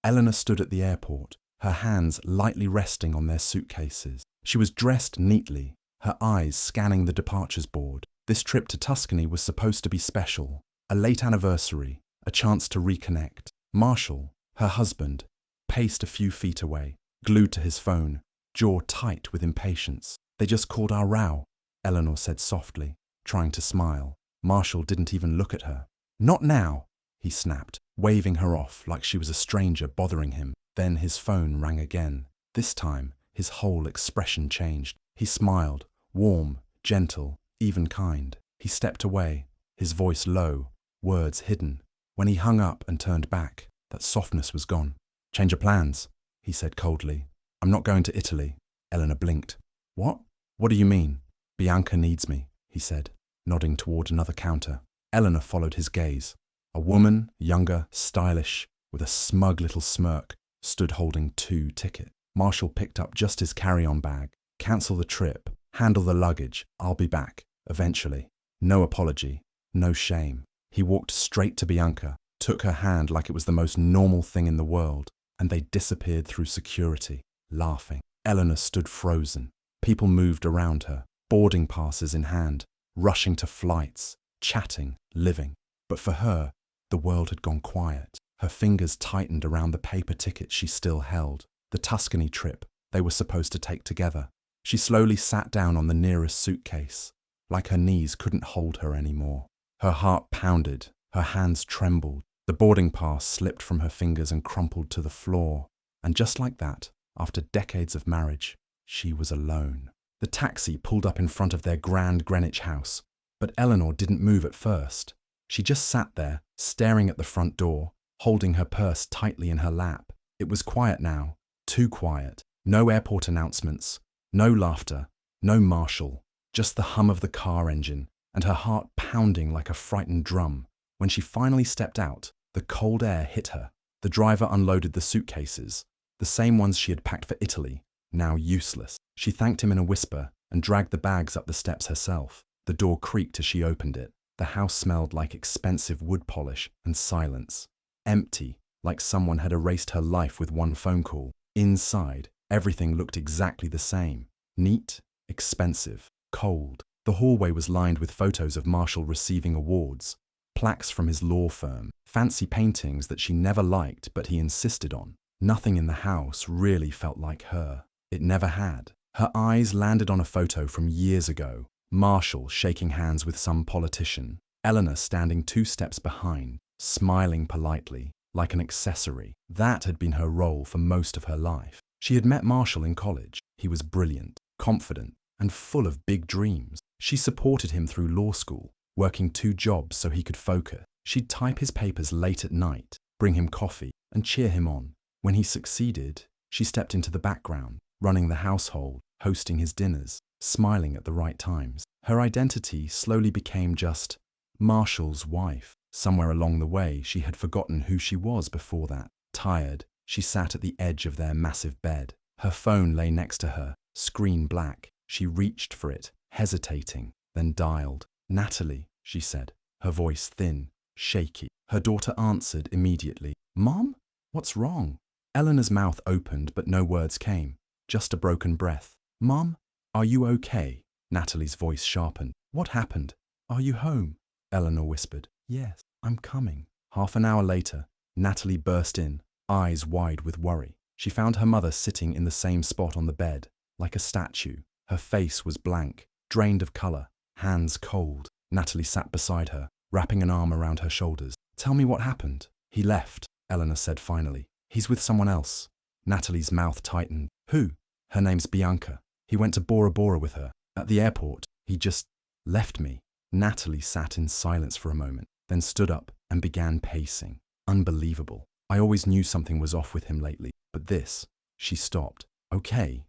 Eleanor stood at the airport, her hands lightly resting on their suitcases. She was dressed neatly, her eyes scanning the departures board. This trip to Tuscany was supposed to be special, a late anniversary, a chance to reconnect. Marshall, her husband, paced a few feet away, glued to his phone, jaw tight with impatience. "They just called our row," Eleanor said softly, trying to smile. Marshall didn't even look at her. "Not now," he snapped, waving her off like she was a stranger bothering him. Then his phone rang again. This time, his whole expression changed. He smiled, warm, gentle, even kind. He stepped away, his voice low, words hidden. When he hung up and turned back, that softness was gone. "Change of plans," he said coldly. "I'm not going to Italy." Eleanor blinked. "What? What do you mean?" "Bianca needs me," he said, nodding toward another counter. Eleanor followed his gaze. A woman, younger, stylish, with a smug little smirk, stood holding 2 tickets. Marshall picked up just his carry-on bag. "Cancel the trip. Handle the luggage. I'll be back, eventually." No apology, no shame. He walked straight to Bianca, took her hand like it was the most normal thing in the world, and they disappeared through security, laughing. Eleanor stood frozen. People moved around her, boarding passes in hand, rushing to flights, chatting, living. But for her, the world had gone quiet. Her fingers tightened around the paper ticket she still held, the Tuscany trip they were supposed to take together. She slowly sat down on the nearest suitcase, like her knees couldn't hold her anymore. Her heart pounded, her hands trembled. The boarding pass slipped from her fingers and crumpled to the floor. And just like that, after decades of marriage, she was alone. The taxi pulled up in front of their grand Greenwich house, but Eleanor didn't move at first. She just sat there, staring at the front door, holding her purse tightly in her lap. It was quiet now, too quiet. No airport announcements, no laughter, no Marshall, just the hum of the car engine, and her heart pounding like a frightened drum. When she finally stepped out, the cold air hit her. The driver unloaded the suitcases, the same ones she had packed for Italy, now useless. She thanked him in a whisper and dragged the bags up the steps herself. The door creaked as she opened it. The house smelled like expensive wood polish and silence. Empty, like someone had erased her life with one phone call. Inside, everything looked exactly the same. Neat, expensive, cold. The hallway was lined with photos of Marshall receiving awards, plaques from his law firm, fancy paintings that she never liked but he insisted on. Nothing in the house really felt like her. It never had. Her eyes landed on a photo from years ago. Marshall shaking hands with some politician. Eleanor standing 2 steps behind, smiling politely, like an accessory. That had been her role for most of her life. She had met Marshall in college. He was brilliant, confident, and full of big dreams. She supported him through law school, working 2 jobs so he could focus. She'd type his papers late at night, bring him coffee, and cheer him on. When he succeeded, she stepped into the background, running the household, hosting his dinners, smiling at the right times. Her identity slowly became just Marshall's wife. Somewhere along the way, she had forgotten who she was before that. Tired, she sat at the edge of their massive bed. Her phone lay next to her, screen black. She reached for it, hesitating, then dialed. "Natalie," she said, her voice thin, shaky. Her daughter answered immediately. "Mom? What's wrong?" Eleanor's mouth opened, but no words came, just a broken breath. "Mom, are you okay?" Natalie's voice sharpened. "What happened? Are you home?" Eleanor whispered. "Yes, I'm coming." Half an hour later, Natalie burst in, eyes wide with worry. She found her mother sitting in the same spot on the bed, like a statue. Her face was blank, drained of color, hands cold. Natalie sat beside her, wrapping an arm around her shoulders. "Tell me what happened." "He left," Eleanor said finally. "He's with someone else." Natalie's mouth tightened. "Who?" "Her name's Bianca. He went to Bora Bora with her. At the airport, he just left me." Natalie sat in silence for a moment, then stood up and began pacing. Unbelievable. I always knew something was off with him lately, but this. She stopped. Okay.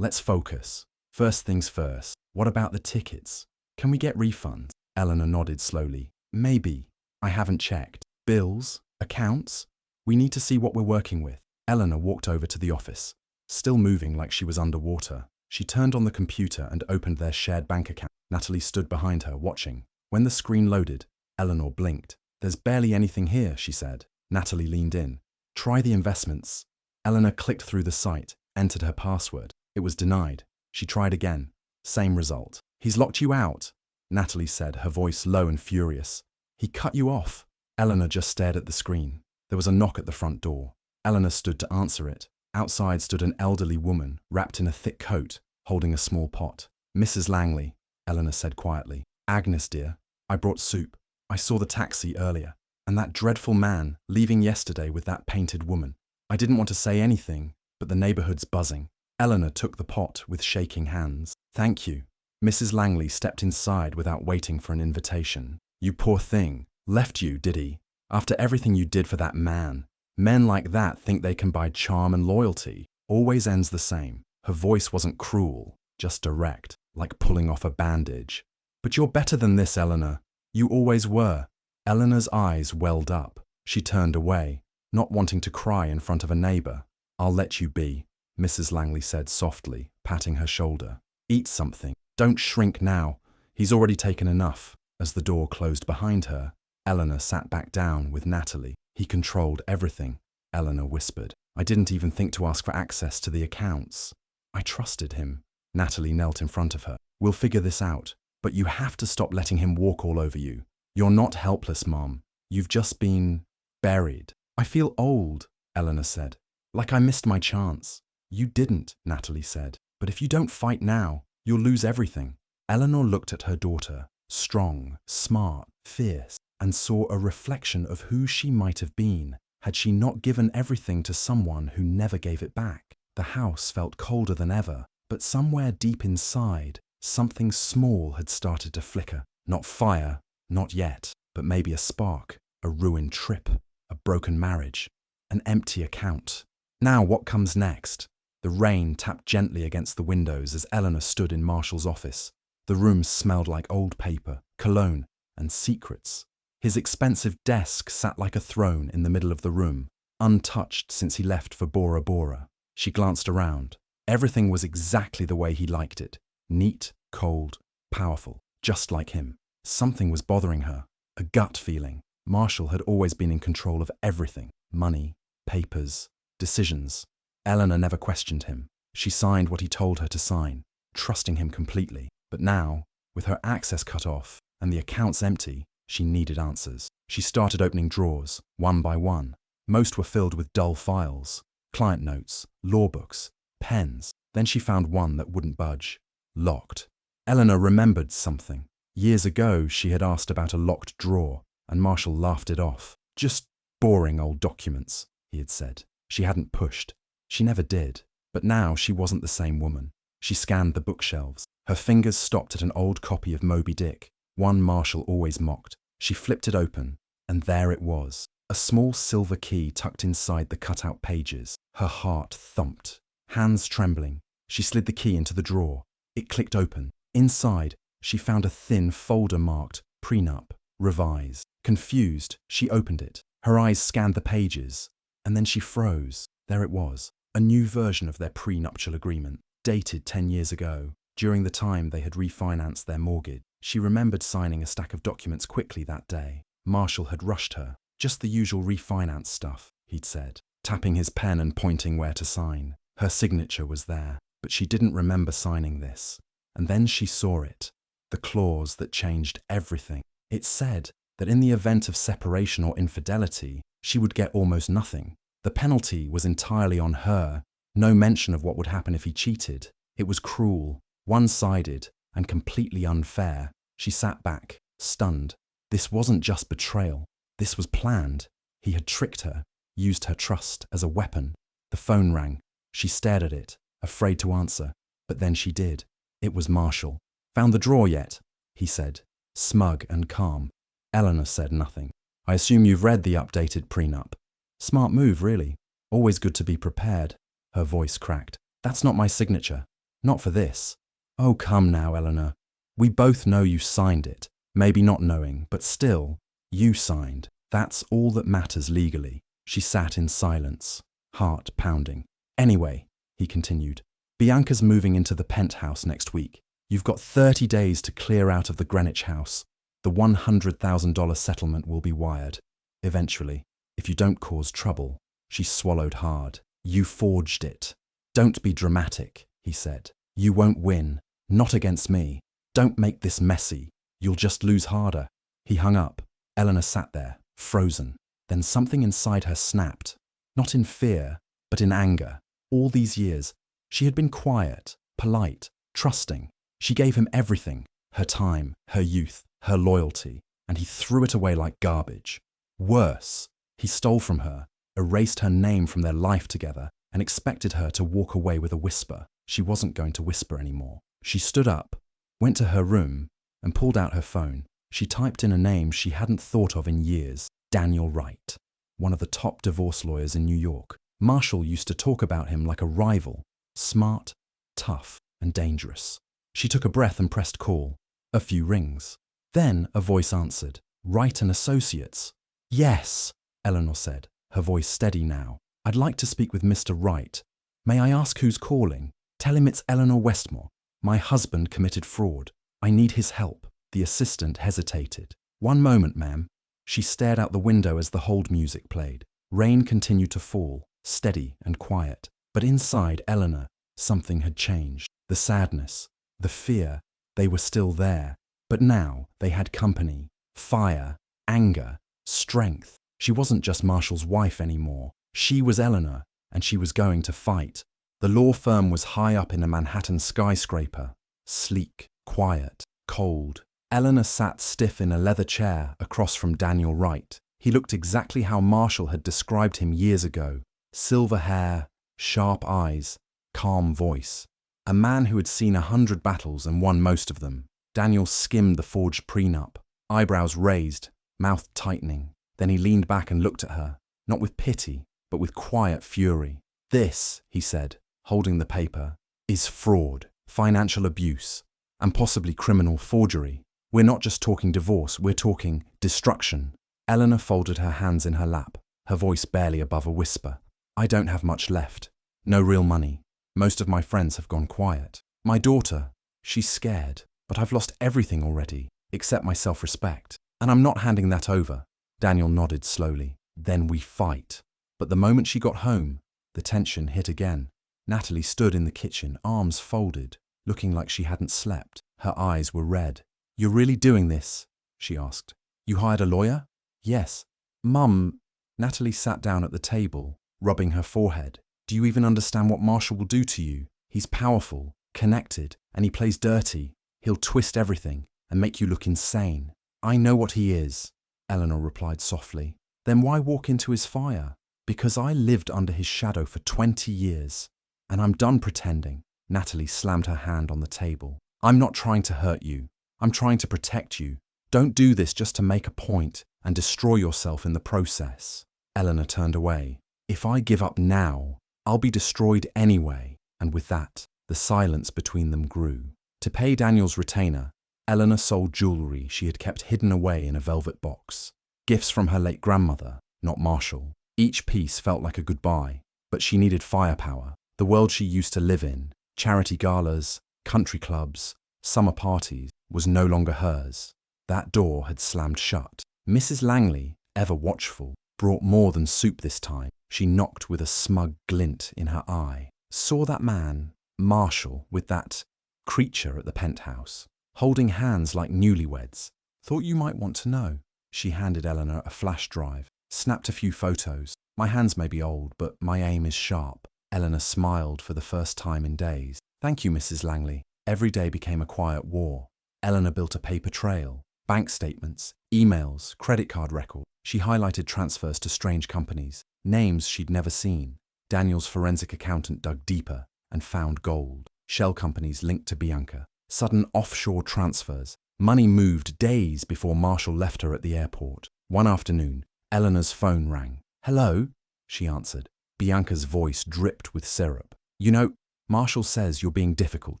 Let's focus. First things first. What about the tickets? Can we get refunds?" Eleanor nodded slowly. "Maybe. I haven't checked. Bills? Accounts? We need to see what we're working with." Eleanor walked over to the office, still moving like she was underwater. She turned on the computer and opened their shared bank account. Natalie stood behind her, watching. When the screen loaded, Eleanor blinked. "There's barely anything here," she said. Natalie leaned in. Try the investments. Eleanor clicked through the site, entered her password. It was denied. She tried again. Same result. He's locked you out, Natalie said, her voice low and furious. He cut you off. Eleanor just stared at the screen. There was a knock at the front door. Eleanor stood to answer it. Outside stood an elderly woman, wrapped in a thick coat, holding a small pot. Mrs. Langley, Eleanor said quietly. Agnes, dear, I brought soup. I saw the taxi earlier. And that dreadful man leaving yesterday with that painted woman. I didn't want to say anything, but the neighborhood's buzzing. Eleanor took the pot with shaking hands. Thank you. Mrs. Langley stepped inside without waiting for an invitation. You poor thing. Left you, did he? After everything you did for that man. Men like that think they can buy charm and loyalty. Always ends the same. Her voice wasn't cruel, just direct, like pulling off a bandage. But you're better than this, Eleanor. You always were. Eleanor's eyes welled up. She turned away, not wanting to cry in front of a neighbor. I'll let you be, Mrs. Langley said softly, patting her shoulder. Eat something. Don't shrink now. He's already taken enough. As the door closed behind her, Eleanor sat back down with Natalie. He controlled everything, Eleanor whispered. I didn't even think to ask for access to the accounts. I trusted him. Natalie knelt in front of her. We'll figure this out, but you have to stop letting him walk all over you. You're not helpless, Mom. You've just been buried. I feel old, Eleanor said. Like I missed my chance. You didn't, Natalie said. But if you don't fight now, you'll lose everything. Eleanor looked at her daughter, strong, smart, fierce, and saw a reflection of who she might have been had she not given everything to someone who never gave it back. The house felt colder than ever, but somewhere deep inside, something small had started to flicker. Not fire, not yet, but maybe a spark, a ruined trip, a broken marriage, an empty account. Now what comes next? The rain tapped gently against the windows as Eleanor stood in Marshall's office. The room smelled like old paper, cologne, and secrets. His expensive desk sat like a throne in the middle of the room, untouched since he left for Bora Bora. She glanced around. Everything was exactly the way he liked it. Neat, cold, powerful, just like him. Something was bothering her, a gut feeling. Marshall had always been in control of everything. Money, papers, decisions. Eleanor never questioned him. She signed what he told her to sign, trusting him completely. But now, with her access cut off and the accounts empty, she needed answers. She started opening drawers, one by one. Most were filled with dull files, client notes, law books, pens. Then she found one that wouldn't budge, locked. Eleanor remembered something. Years ago, she had asked about a locked drawer, and Marshall laughed it off. Just boring old documents, he had said. She hadn't pushed. She never did. But now she wasn't the same woman. She scanned the bookshelves. Her fingers stopped at an old copy of Moby Dick, one Marshall always mocked. She flipped it open, and there it was. A small silver key tucked inside the cut-out pages. Her heart thumped. Hands trembling, she slid the key into the drawer. It clicked open. Inside, she found a thin folder marked prenup, revised. Confused, she opened it. Her eyes scanned the pages, and then she froze. There it was, a new version of their prenuptial agreement, dated 10 years ago, during the time they had refinanced their mortgage. She remembered signing a stack of documents quickly that day. Marshall had rushed her. Just the usual refinance stuff, he'd said, tapping his pen and pointing where to sign. Her signature was there, but she didn't remember signing this. And then she saw it, the clause that changed everything. It said that in the event of separation or infidelity, she would get almost nothing. The penalty was entirely on her. No mention of what would happen if he cheated. It was cruel, one-sided, and completely unfair. She sat back, stunned. This wasn't just betrayal. This was planned. He had tricked her, used her trust as a weapon. The phone rang. She stared at it, afraid to answer. But then she did. It was Marshall. Found the drawer yet? He said, smug and calm. Eleanor said nothing. I assume you've read the updated prenup. Smart move, really. Always good to be prepared. Her voice cracked. That's not my signature. Not for this. Oh, come now, Eleanor. We both know you signed it. Maybe not knowing, but still, you signed. That's all that matters legally. She sat in silence, heart pounding. Anyway, he continued, Bianca's moving into the penthouse next week. You've got 30 days to clear out of the Greenwich house. The $100,000 settlement will be wired. Eventually, if you don't cause trouble. She swallowed hard. You forged it. Don't be dramatic, he said. You won't win. Not against me. Don't make this messy. You'll just lose harder. He hung up. Eleanor sat there, frozen. Then something inside her snapped. Not in fear, but in anger. All these years, she had been quiet, polite, trusting. She gave him everything, her time, her youth, her loyalty, and he threw it away like garbage. Worse, he stole from her, erased her name from their life together, and expected her to walk away with a whisper. She wasn't going to whisper anymore. She stood up, went to her room, and pulled out her phone. She typed in a name she hadn't thought of in years, Daniel Wright, one of the top divorce lawyers in New York. Marshall used to talk about him like a rival, smart, tough, and dangerous. She took a breath and pressed call. A few rings. Then a voice answered, Wright and Associates. Yes, Eleanor said, her voice steady now. I'd like to speak with Mr. Wright. May I ask who's calling? Tell him it's Eleanor Westmore. My husband committed fraud. I need his help. The assistant hesitated. One moment, ma'am. She stared out the window as the hold music played. Rain continued to fall, steady and quiet. But inside Eleanor, something had changed. The sadness, the fear, they were still there. But now they had company, fire, anger, strength. She wasn't just Marshall's wife anymore. She was Eleanor, and she was going to fight. The law firm was high up in a Manhattan skyscraper. Sleek, quiet, cold. Eleanor sat stiff in a leather chair across from Daniel Wright. He looked exactly how Marshall had described him years ago. Silver hair, sharp eyes, calm voice. A man who had seen 100 battles and won most of them. Daniel skimmed the forged prenup, eyebrows raised, mouth tightening. Then he leaned back and looked at her, not with pity, but with quiet fury. This, he said, holding the paper, is fraud, financial abuse, and possibly criminal forgery. We're not just talking divorce, we're talking destruction. Eleanor folded her hands in her lap, her voice barely above a whisper. I don't have much left. No real money. Most of my friends have gone quiet. My daughter, she's scared, but I've lost everything already, except my self-respect. And I'm not handing that over. Daniel nodded slowly. Then we fight. But the moment she got home, the tension hit again. Natalie stood in the kitchen, arms folded, looking like she hadn't slept. Her eyes were red. You're really doing this? She asked. You hired a lawyer? Yes. Mum. Natalie sat down at the table, rubbing her forehead. Do you even understand what Marshall will do to you? He's powerful, connected, and he plays dirty. He'll twist everything and make you look insane. I know what he is, Eleanor replied softly. Then why walk into his fire? Because I lived under his shadow for 20 years, and I'm done pretending. Natalie slammed her hand on the table. I'm not trying to hurt you. I'm trying to protect you. Don't do this just to make a point and destroy yourself in the process. Eleanor turned away. If I give up now, I'll be destroyed anyway. And with that, the silence between them grew. To pay Daniel's retainer, Eleanor sold jewellery she had kept hidden away in a velvet box. Gifts from her late grandmother, not Marshall. Each piece felt like a goodbye, but she needed firepower. The world she used to live in, charity galas, country clubs, summer parties, was no longer hers. That door had slammed shut. Mrs. Langley, ever watchful, brought more than soup this time. She knocked with a smug glint in her eye. Saw that man, Marshall, with that creature at the penthouse, holding hands like newlyweds. Thought you might want to know. She handed Eleanor a flash drive, snapped a few photos. My hands may be old, but my aim is sharp. Eleanor smiled for the first time in days. Thank you, Mrs. Langley. Every day became a quiet war. Eleanor built a paper trail, bank statements, emails, credit card records. She highlighted transfers to strange companies, names she'd never seen. Daniel's forensic accountant dug deeper and found gold. Shell companies linked to Bianca. Sudden offshore transfers. Money moved days before Marshall left her at the airport. One afternoon, Eleanor's phone rang. Hello, she answered. Bianca's voice dripped with syrup. You know, Marshall says you're being difficult.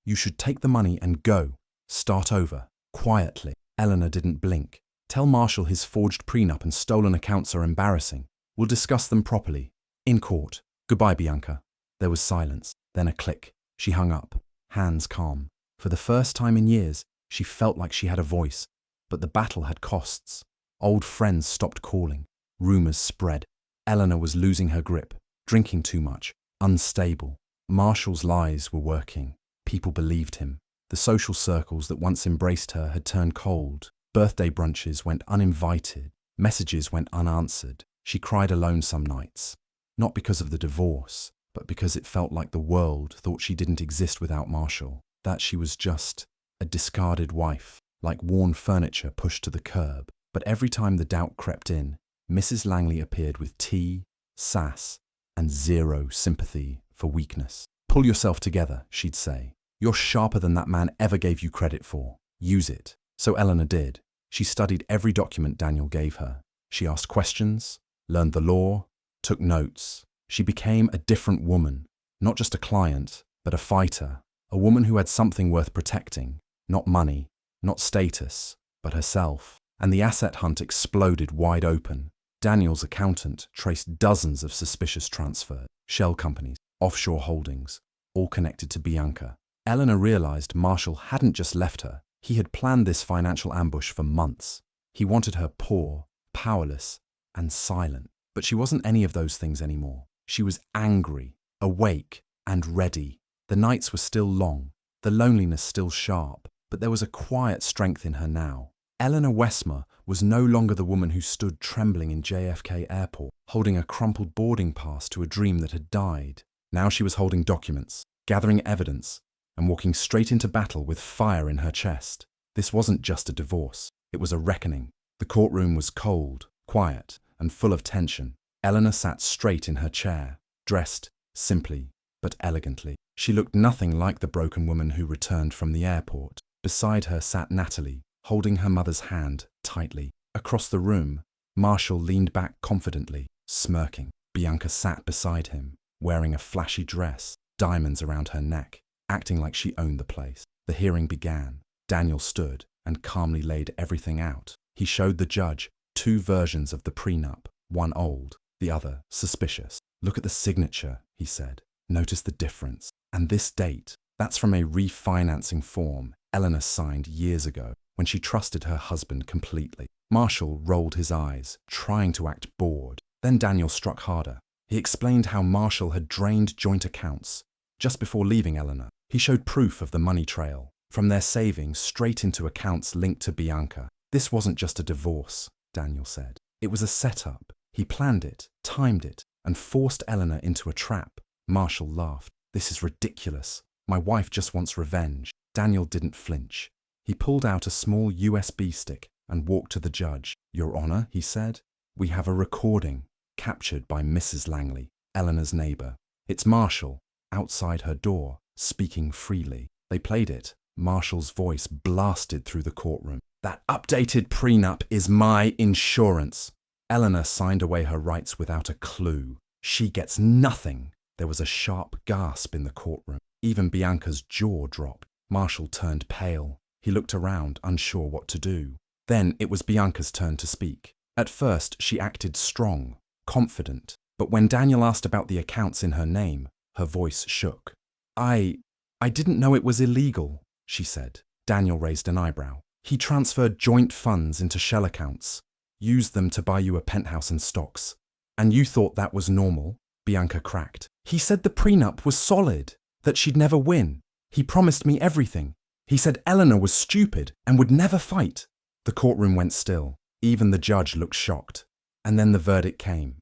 You should take the money and go. Start over. Quietly. Eleanor didn't blink. Tell Marshall his forged prenup and stolen accounts are embarrassing. We'll discuss them properly. In court. Goodbye, Bianca. There was silence, then a click. She hung up, hands calm. For the first time in years, she felt like she had a voice. But the battle had costs. Old friends stopped calling. Rumors spread. Eleanor was losing her grip, drinking too much, unstable. Marshall's lies were working. People believed him. The social circles that once embraced her had turned cold. Birthday brunches went uninvited. Messages went unanswered. She cried alone some nights. Not because of the divorce, but because it felt like the world thought she didn't exist without Marshall. That she was just a discarded wife, like worn furniture pushed to the curb. But every time the doubt crept in, Mrs. Langley appeared with tea, sass, and zero sympathy for weakness. "Pull yourself together," she'd say. "You're sharper than that man ever gave you credit for. Use it." So Eleanor did. She studied every document Daniel gave her. She asked questions, learned the law, took notes. She became a different woman, not just a client, but a fighter, a woman who had something worth protecting, not money, not status, but herself. And the asset hunt exploded wide open. Daniel's accountant traced dozens of suspicious transfers, shell companies, offshore holdings, all connected to Bianca. Eleanor realized Marshall hadn't just left her. He had planned this financial ambush for months. He wanted her poor, powerless, and silent. But she wasn't any of those things anymore. She was angry, awake, and ready. The nights were still long, the loneliness still sharp, but there was a quiet strength in her now. Eleanor Westmer was no longer the woman who stood trembling in JFK Airport, holding a crumpled boarding pass to a dream that had died. Now she was holding documents, gathering evidence, and walking straight into battle with fire in her chest. This wasn't just a divorce. It was a reckoning. The courtroom was cold, quiet, and full of tension. Eleanor sat straight in her chair, dressed simply but elegantly. She looked nothing like the broken woman who returned from the airport. Beside her sat Natalie, holding her mother's hand tightly. Across the room, Marshall leaned back confidently, smirking. Bianca sat beside him, wearing a flashy dress, diamonds around her neck, acting like she owned the place. The hearing began. Daniel stood and calmly laid everything out. He showed the judge two versions of the prenup, one old, the other suspicious. "Look at the signature," he said. "Notice the difference. And this date, that's from a refinancing form Eleanor signed years ago when she trusted her husband completely." Marshall rolled his eyes, trying to act bored. Then Daniel struck harder. He explained how Marshall had drained joint accounts just before leaving Eleanor. He showed proof of the money trail, from their savings straight into accounts linked to Bianca. "This wasn't just a divorce," Daniel said. "It was a setup. He planned it, timed it, and forced Eleanor into a trap." Marshall laughed. "This is ridiculous. My wife just wants revenge." Daniel didn't flinch. He pulled out a small USB stick and walked to the judge. "Your Honor," he said, "we have a recording captured by Mrs. Langley, Eleanor's neighbor. It's Marshall, outside her door, speaking freely." They played it. Marshall's voice blasted through the courtroom. "That updated prenup is my insurance." Eleanor signed away her rights without a clue. "She gets nothing." There was a sharp gasp in the courtroom. Even Bianca's jaw dropped. Marshall turned pale. He looked around, unsure what to do. Then it was Bianca's turn to speak. At first, she acted strong, confident. But when Daniel asked about the accounts in her name, her voice shook. I didn't know it was illegal," she said. Daniel raised an eyebrow. "He transferred joint funds into shell accounts, used them to buy you a penthouse and stocks. And you thought that was normal?" Bianca cracked. "He said the prenup was solid, that she'd never win. He promised me everything. He said Eleanor was stupid and would never fight." The courtroom went still. Even the judge looked shocked. And then the verdict came.